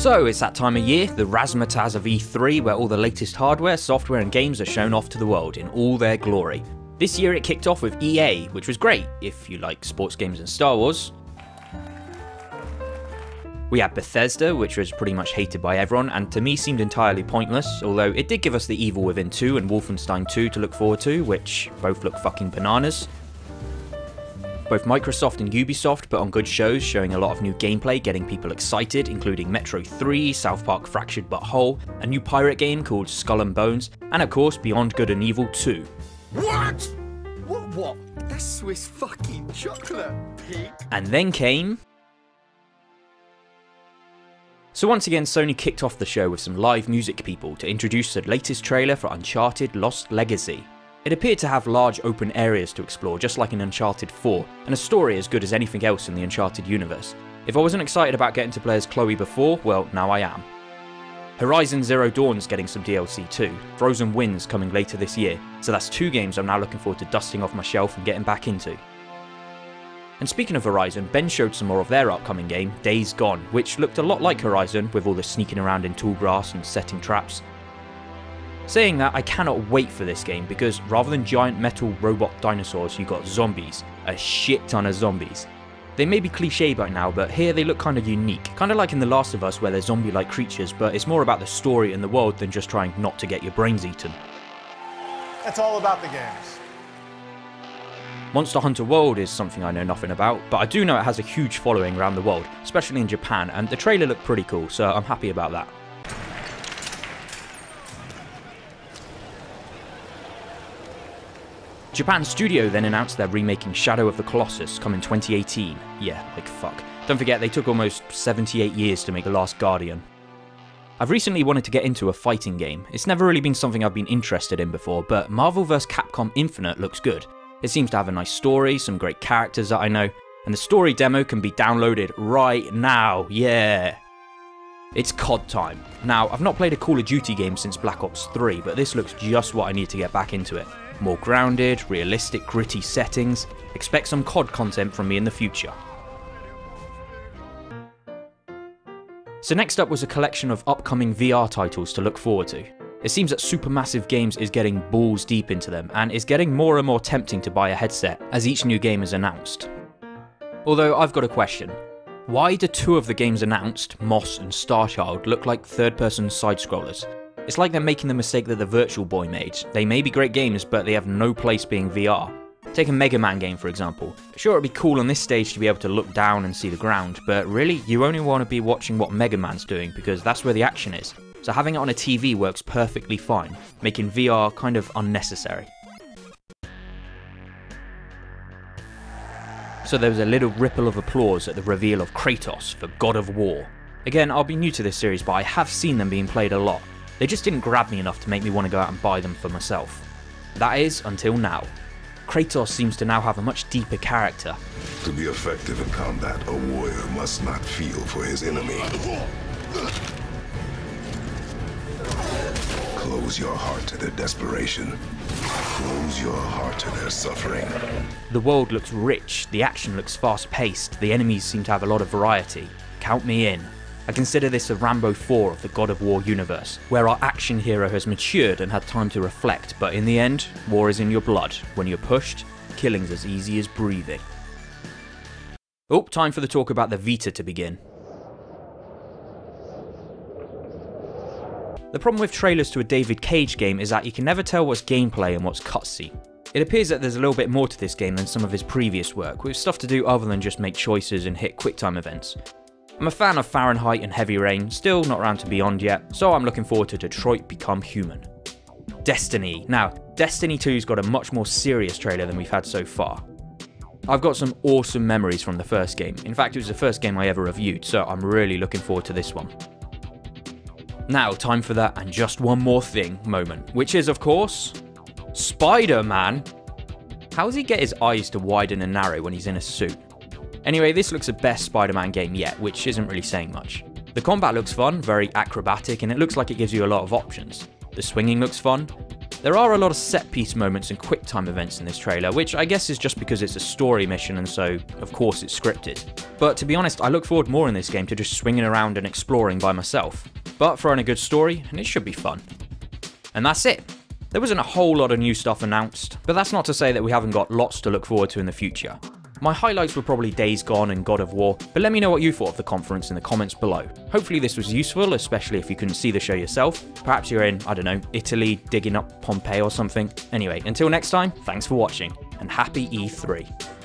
So it's that time of year, the razzmatazz of E3, where all the latest hardware, software and games are shown off to the world in all their glory. This year it kicked off with EA, which was great, if you like sports games and Star Wars. We had Bethesda, which was pretty much hated by everyone, and to me seemed entirely pointless, although it did give us The Evil Within 2 and Wolfenstein 2 to look forward to, which both look fucking bananas. Both Microsoft and Ubisoft put on good shows, showing a lot of new gameplay, getting people excited, including Metro 3, South Park Fractured But Whole, a new pirate game called Skull and Bones, and of course Beyond Good and Evil 2. What? What? That's Swiss fucking chocolate, pig. And then came... So once again, Sony kicked off the show with some live music people to introduce the latest trailer for Uncharted Lost Legacy. It appeared to have large open areas to explore, just like in Uncharted 4, and a story as good as anything else in the Uncharted universe. If I wasn't excited about getting to play as Chloe before, well, now I am. Horizon Zero Dawn's getting some DLC too, Frozen Winds coming later this year, so that's 2 games I'm now looking forward to dusting off my shelf and getting back into. And speaking of Horizon, Ben showed some more of their upcoming game, Days Gone, which looked a lot like Horizon, with all the sneaking around in tall grass and setting traps. Saying that, I cannot wait for this game, because rather than giant metal robot dinosaurs, you got zombies. A shit ton of zombies. They may be cliche by now, but here they look kind of unique. Kind of like in The Last of Us, where they're zombie-like creatures, but it's more about the story and the world than just trying not to get your brains eaten. It's all about the games. Monster Hunter World is something I know nothing about, but I do know it has a huge following around the world, especially in Japan, and the trailer looked pretty cool, so I'm happy about that. Japan Studio then announced they're remaking Shadow of the Colossus, coming 2018. Yeah, like fuck. Don't forget, they took almost 78 years to make The Last Guardian. I've recently wanted to get into a fighting game. It's never really been something I've been interested in before, but Marvel vs. Capcom Infinite looks good. It seems to have a nice story, some great characters that I know, and the story demo can be downloaded right now, yeah! It's COD time. Now, I've not played a Call of Duty game since Black Ops 3, but this looks just what I need to get back into it. More grounded, realistic, gritty settings. Expect some COD content from me in the future. So next up was a collection of upcoming VR titles to look forward to. It seems that Supermassive Games is getting balls deep into them, and is getting more and more tempting to buy a headset as each new game is announced. Although I've got a question. Why do 2 of the games announced, Moss and Starchild, look like third-person side-scrollers? It's like they're making the mistake that the Virtual Boy made. They may be great games, but they have no place being VR. Take a Mega Man game for example. Sure, it'd be cool on this stage to be able to look down and see the ground, but really, you only want to be watching what Mega Man's doing because that's where the action is. So having it on a TV works perfectly fine, making VR kind of unnecessary. So there was a little ripple of applause at the reveal of Kratos for God of War. Again, I'll be new to this series, but I have seen them being played a lot. They just didn't grab me enough to make me want to go out and buy them for myself. That is, until now. Kratos seems to now have a much deeper character. To be effective in combat, a warrior must not feel for his enemy. Close your heart to their desperation. Close your heart to their suffering. The world looks rich, the action looks fast-paced, the enemies seem to have a lot of variety. Count me in. I consider this a Rambo 4 of the God of War universe, where our action hero has matured and had time to reflect, but in the end, war is in your blood. When you're pushed, killing's as easy as breathing. Oh, time for the talk about the Vita to begin. The problem with trailers to a David Cage game is that you can never tell what's gameplay and what's cutscene. It appears that there's a little bit more to this game than some of his previous work, with stuff to do other than just make choices and hit QuickTime events. I'm a fan of Fahrenheit and Heavy Rain, still not around to Beyond yet, so I'm looking forward to Detroit Become Human. Destiny. Now, Destiny 2's got a much more serious trailer than we've had so far. I've got some awesome memories from the first game. In fact, it was the first game I ever reviewed, so I'm really looking forward to this one. Now, time for that and just one more thing moment, which is, of course, Spider-Man. How does he get his eyes to widen and narrow when he's in a suit? Anyway, this looks the best Spider-Man game yet, which isn't really saying much. The combat looks fun, very acrobatic, and it looks like it gives you a lot of options. The swinging looks fun. There are a lot of set-piece moments and quick-time events in this trailer, which I guess is just because it's a story mission and so, of course, it's scripted. But to be honest, I look forward more in this game to just swinging around and exploring by myself. But throw in a good story, and it should be fun. And that's it. There wasn't a whole lot of new stuff announced, but that's not to say that we haven't got lots to look forward to in the future. My highlights were probably Days Gone and God of War, but let me know what you thought of the conference in the comments below. Hopefully this was useful, especially if you couldn't see the show yourself. Perhaps you're in, I don't know, Italy digging up Pompeii or something. Anyway, until next time, thanks for watching, and happy E3.